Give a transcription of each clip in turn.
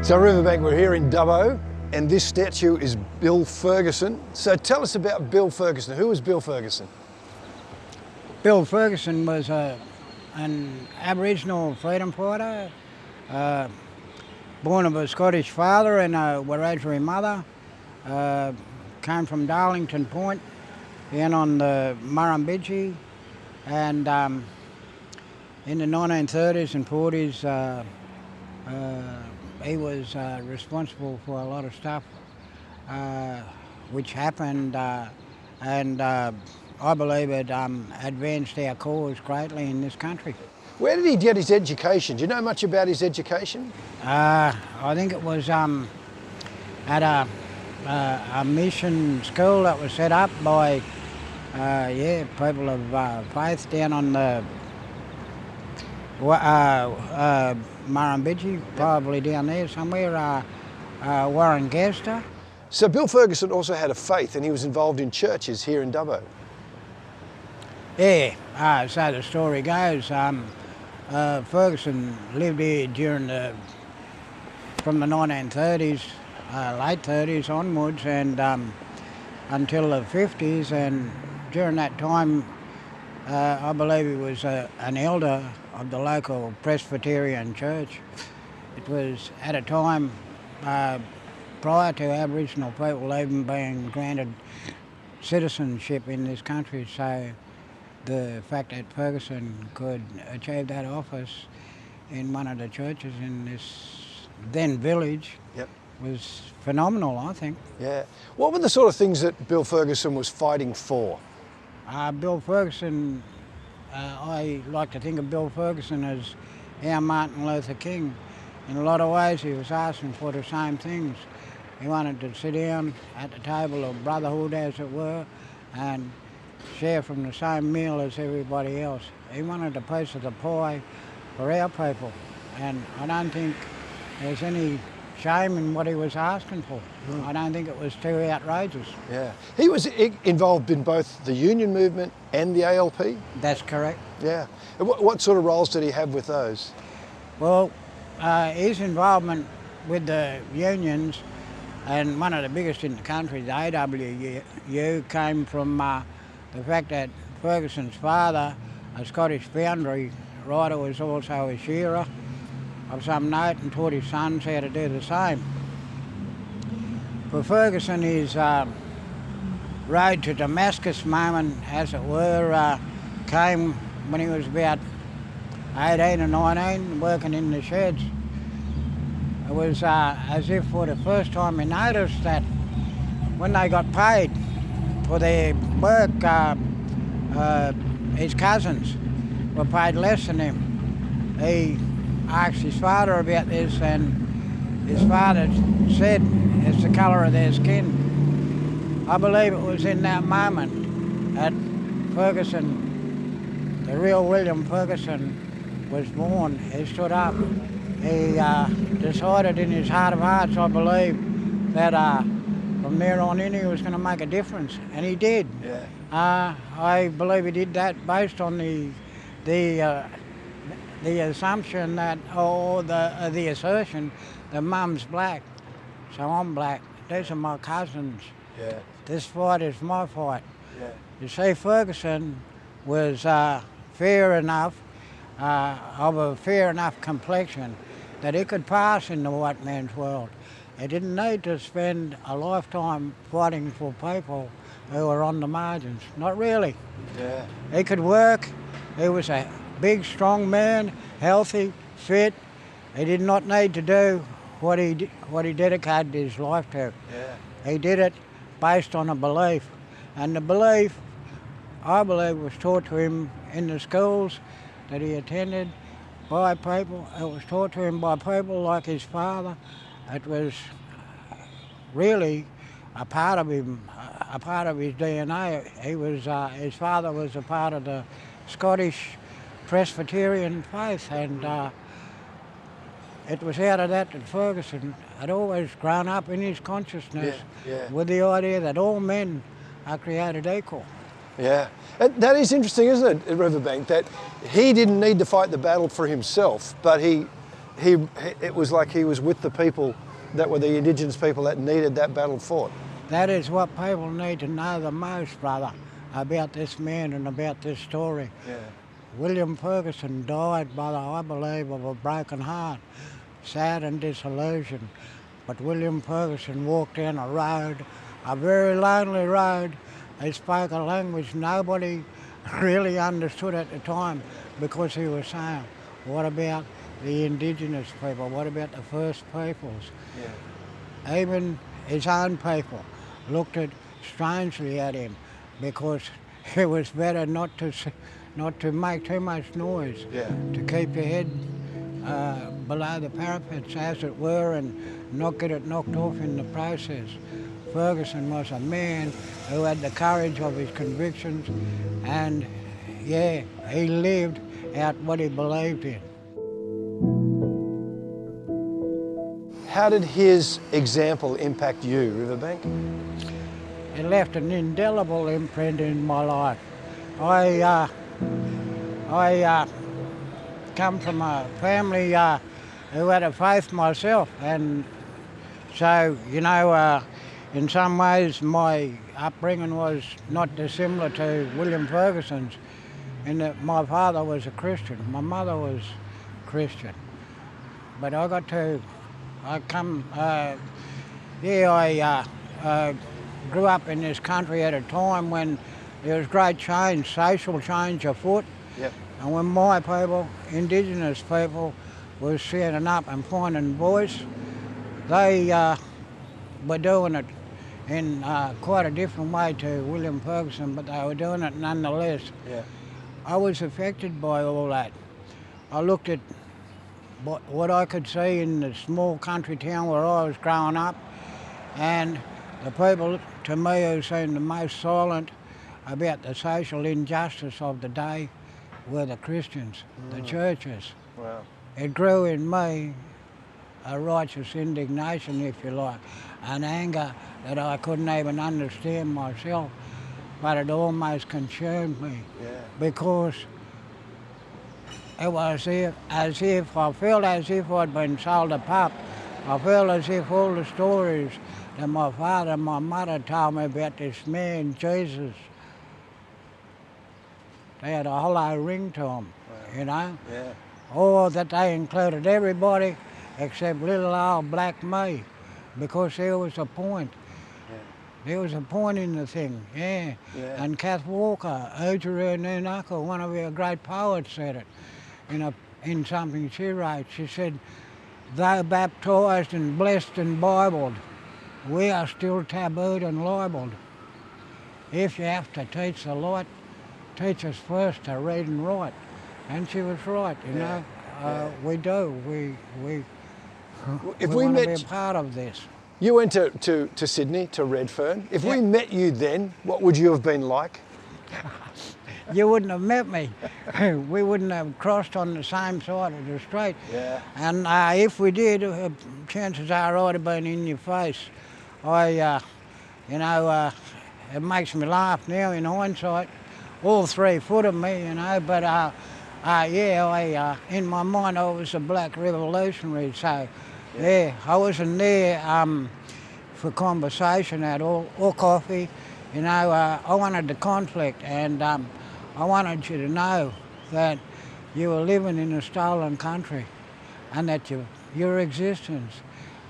So Riverbank, we're here in Dubbo, and this statue is Bill Ferguson. So tell us about Bill Ferguson. Who was Bill Ferguson? Bill Ferguson was an Aboriginal freedom fighter, born of a Scottish father and a Wiradjuri mother. Came from Darlington Point, in on the Murrumbidgee, and in the 1930s and 40s he was responsible for a lot of stuff which happened, and I believe it advanced our cause greatly in this country. Where did he get his education? Do you know much about his education? I think it was at a mission school that was set up by people of faith down on the Murrumbidgee, probably down there somewhere, Warringasta. So Bill Ferguson also had a faith, and he was involved in churches here in Dubbo. Yeah, so the story goes, Ferguson lived here from the 1930s, late 30s onwards, and until the 50s, and during that time I believe he was an elder of the local Presbyterian church. It was at a time prior to Aboriginal people even being granted citizenship in this country, so the fact that Ferguson could achieve that office in one of the churches in this then village was phenomenal, I think. Yeah. What were the sort of things that Bill Ferguson was fighting for? Bill Ferguson, I like to think of Bill Ferguson as our Martin Luther King. In a lot of ways he was asking for the same things. He wanted to sit down at the table of brotherhood, as it were, and share from the same meal as everybody else. He wanted a piece of the pie for our people, and I don't think there's any shame in what he was asking for. I don't think it was too outrageous. Yeah. He was involved in both the union movement and the ALP? That's correct. Yeah. What sort of roles did he have with those? Well, his involvement with the unions, and one of the biggest in the country, the AWU, came from the fact that Ferguson's father, a Scottish foundry writer, was also a shearer of some note and taught his sons how to do the same. For Ferguson, his road to Damascus moment, as it were, came when he was about 18 or 19, working in the sheds. It was as if for the first time he noticed that when they got paid for their work, his cousins were paid less than him. He asked his father about this, and his father said it's the colour of their skin. I believe it was in that moment that Ferguson, the real William Ferguson, was born. He stood up. He decided in his heart of hearts, I believe, that from there on in he was going to make a difference, and he did. Yeah. I believe he did that based on the assumption that, or the assertion that Mum's black, so I'm black. These are my cousins. Yeah. This fight is my fight. Yeah. You see, Ferguson was fair enough, of a fair enough complexion that he could pass in the white man's world. He didn't need to spend a lifetime fighting for people who were on the margins. Not really. Yeah. He could work. He was a big, strong man, healthy, fit. He did not need to do what he dedicated his life to. Yeah. He did it based on a belief, and the belief, I believe, was taught to him in the schools that he attended by people. It was taught to him by people like his father. It was really a part of him, a part of his DNA. His father was a part of the Scottish Presbyterian faith, and it was out of that Ferguson had always grown up in his consciousness with the idea that all men are created equal. Yeah, that is interesting, isn't it, at Riverbank, that he didn't need to fight the battle for himself, but he it was like he was with the people that were the Indigenous people that needed that battle fought. That is what people need to know the most, brother, about this man and about this story. Yeah. William Ferguson died, brother, I believe, of a broken heart, sad and disillusioned. But William Ferguson walked down a road, a very lonely road. He spoke a language nobody really understood at the time, because he was saying, what about the Indigenous people? What about the First Peoples? Yeah. Even his own people looked strangely at him, because it was better not to make too much noise, yeah, to keep your head below the parapets, as it were, and not get it knocked off in the process. Ferguson was a man who had the courage of his convictions, and yeah, he lived out what he believed in. How did his example impact you, Riverbank? It left an indelible imprint in my life. I come from a family who had a faith myself, and so, you know, in some ways my upbringing was not dissimilar to William Ferguson's, in that my father was a Christian, my mother was Christian. But I grew up in this country at a time when there was great change, social change afoot. Yep. And when my people, Indigenous people, were standing up and finding voice, they were doing it in quite a different way to William Ferguson, but they were doing it nonetheless. Yeah. I was affected by all that. I looked at what I could see in the small country town where I was growing up, and the people, to me, who seemed the most silent about the social injustice of the day were the Christians, the churches. Wow. It grew in me a righteous indignation, if you like, an anger that I couldn't even understand myself, but it almost consumed me. Yeah. Because it was as if I felt as if I'd been sold a pup. I felt as if all the stories that my father and my mother told me about this man, Jesus, they had a hollow ring to them, wow, you know? Yeah. Or that they included everybody except little old black me, because there was a point. Yeah. There was a point in the thing, yeah. Yeah. And Kath Walker, Oodgeroo Noonuccal, one of our great poets, said it in something she wrote. She said, though baptised and blessed and Bibled, we are still tabooed and libelled. If you have to teach the light, teach us first to read and write. And she was right, you know. We do. We want to be a part of this. You went to Sydney, to Redfern. If we met you then, what would you have been like? You wouldn't have met me. We wouldn't have crossed on the same side of the street. Yeah. And if we did, chances are I'd have been in your face. It makes me laugh now in hindsight. All 3 foot of me, you know, but in my mind I was a black revolutionary, so yeah, I wasn't there for conversation at all, or coffee. You know, I wanted the conflict, and I wanted you to know that you were living in a stolen country, and that your existence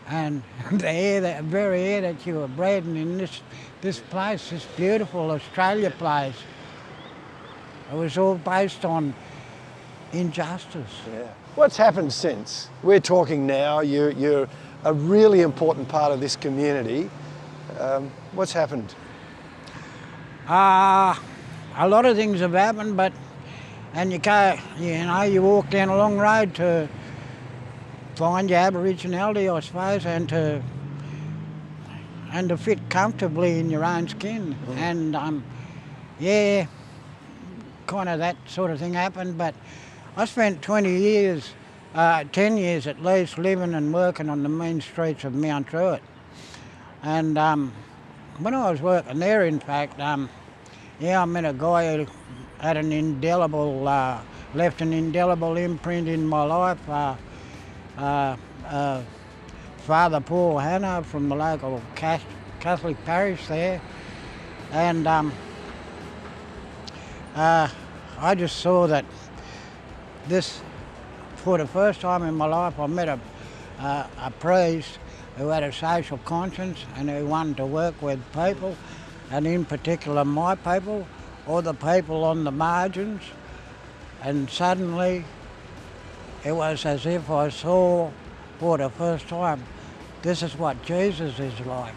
and the very air that you were breathing in this place, this beautiful Australia place, it was all based on injustice. Yeah. What's happened since? We're talking now, you're a really important part of this community. What's happened? A lot of things have happened, and you walk down a long road to find your Aboriginality, I suppose, and to fit comfortably in your own skin. Mm. And kind of that sort of thing happened, but I spent 10 years at least, living and working on the mean streets of Mount Druitt. And when I was working there, in fact, I met a guy who had left an indelible imprint in my life. Father Paul Hanna from the local Catholic parish there, and I just saw that this, for the first time in my life, I met a priest who had a social conscience and who wanted to work with people, and in particular my people, or the people on the margins. And suddenly it was as if I saw for the first time, this is what Jesus is like.